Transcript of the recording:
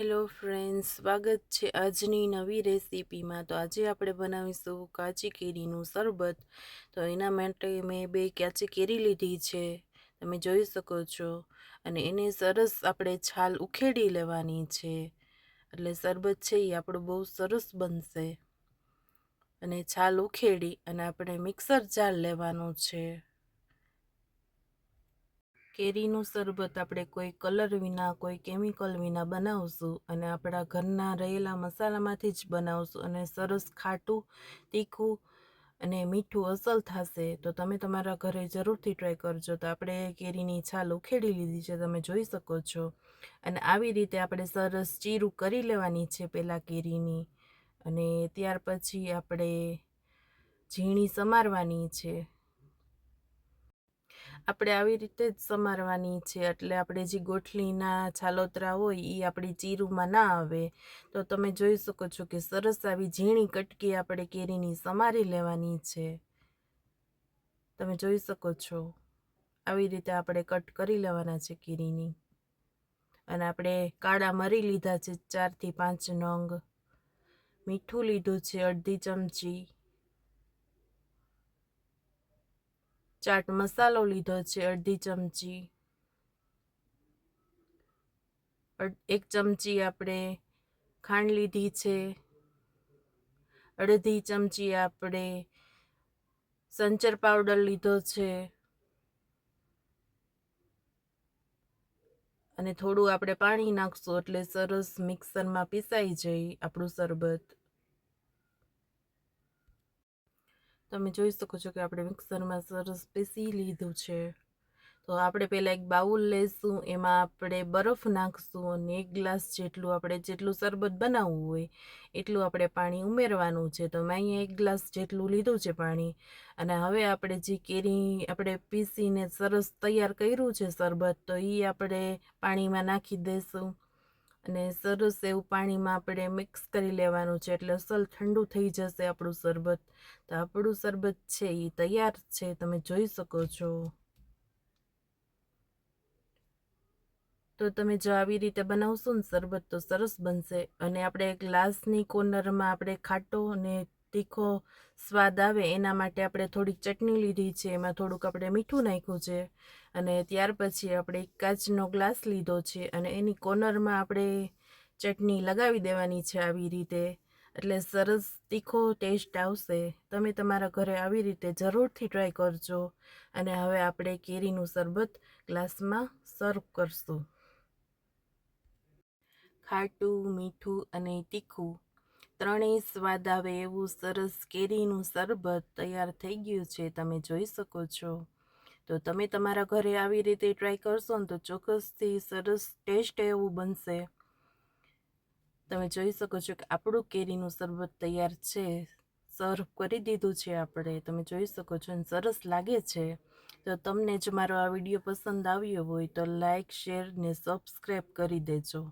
Hello friends, સ્વાગત છે આજની નવી રેસીપીમાં। તો આજે આપણે બનાવીશું કાચી કેરીનું શરબત। તો એના માટે મેં 2 કાચી કેરી લીધી છે, તમે જોઈ શકો છો। અને એને સરસ આપણે છાલ ઉખેડી લેવાની છે, એટલે શરબત છે એ આપણું બહુ સરસ બનશે। અને છાલ ઉખેડી અને આપણે મિક્સર જાર લેવાનું છે। કેરીનું શરબત આપણે કોઈ કલર વિના, કોઈ કેમિકલ વિના બનાવશું અને આપણા ઘરના રહેલા મસાલામાંથી જ બનાવશું અને સરસ ખાટું, તીખું અને મીઠું અસલ થશે। તો તમે તમારા ઘરે જરૂરથી ટ્રાય કરજો। તો આપણે કેરીની છાલ ઉખેડી લીધી છે, તમે જોઈ શકો છો। અને આવી રીતે આપણે સરસ ચીરું કરી લેવાની છે પહેલાં કેરીની, અને ત્યાર પછી આપણે ઝીણી સમારવાની છે। આપણે આવી રીતે જ સમારવાની છે, એટલે આપણે જે ગોઠલીના છાલોતરા હોય એ આપણી ચીરુમાં ના આવે। તો તમે જોઈ શકો છો કે સરસ આવી ઝીણી કટકી આપણે કેરીની સમારી લેવાની છે, તમે જોઈ શકો છો। આવી રીતે આપણે કટ કરી લેવાના છે કેરીની। અને આપણે કાળા મરી લીધા છે 4 થી 5 નંગ, મીઠું લીધું છે અડધી ચમચી, ચાટ મસાલો લીધો છે અડધી ચમચી, 1 ચમચી આપણે ખાંડ લીધી છે, અડધી ચમચી આપણે સંચર પાવડર લીધો છે, અને થોડું આપણે પાણી નાખશું એટલે સરસ મિક્સરમાં પીસાઈ જાય આપણું શરબત। તમે જોઈ શકો છો કે આપણે મિક્સરમાં સરસ પીસી લીધું છે। તો આપણે પહેલાં એક બાઉલ લઈશું, એમાં આપણે બરફ નાખશું અને 1 ગ્લાસ જેટલું આપણે જેટલું શરબત બનાવવું હોય એટલું આપણે પાણી ઉમેરવાનું છે। તો મેં અહીંયા 1 ગ્લાસ જેટલું લીધું છે પાણી। અને હવે આપણે જે કેરી આપણે પીસીને સરસ તૈયાર કર્યું છે શરબત, તો એ આપણે પાણીમાં નાખી દઈશું અને સરસ એવું પાણીમાં આપણે મિક્સ કરી લેવાનું છે, એટલે અસલ ઠંડુ થઈ જશે આપણું શરબત। તો આપણું શરબત છે એ તૈયાર છે, તમે જોઈ શકો છો। તો તમે જો આવી રીતે બનાવશો ને શરબત તો સરસ બનશે। અને આપણે ગ્લાસની કોર્નરમાં આપણે ખાટો અને તીખો સ્વાદ આવે એના માટે આપણે થોડીક ચટણી લીધી છે, એમાં થોડુંક આપણે મીઠું નાખ્યું છે। અને ત્યાર પછી આપણે કાચનો ગ્લાસ લીધો છે અને એની કોર્નરમાં આપણે ચટણી લગાવી દેવાની છે આવી રીતે, એટલે સરસ તીખો ટેસ્ટ આવશે। તમે તમારા ઘરે આવી રીતે જરૂરથી ટ્રાય કરજો। અને હવે આપણે કેરીનું શરબત ગ્લાસમાં સર્વ કરશું। ખાટું, મીઠું અને તીખું ત્રણેય સ્વાદ આવે એવું સરસ કેરીનું શરબત તૈયાર થઈ ગયું છે, તમે જોઈ શકો છો। તો તમે તમારા ઘરે આવી રીતે ટ્રાય કરશો ને તો ચોક્કસથી સરસ ટેસ્ટ એવું બનશે। તમે જોઈ શકો છો કે આપણું કેરીનું શરબત તૈયાર છે, સર્વ કરી દીધું છે આપણે, તમે જોઈ શકો છો અને સરસ લાગે છે। તો તમને જો મારો આ વિડીયો પસંદ આવ્યો હોય તો લાઈક, શેર ને સબસ્ક્રાઈબ કરી દેજો।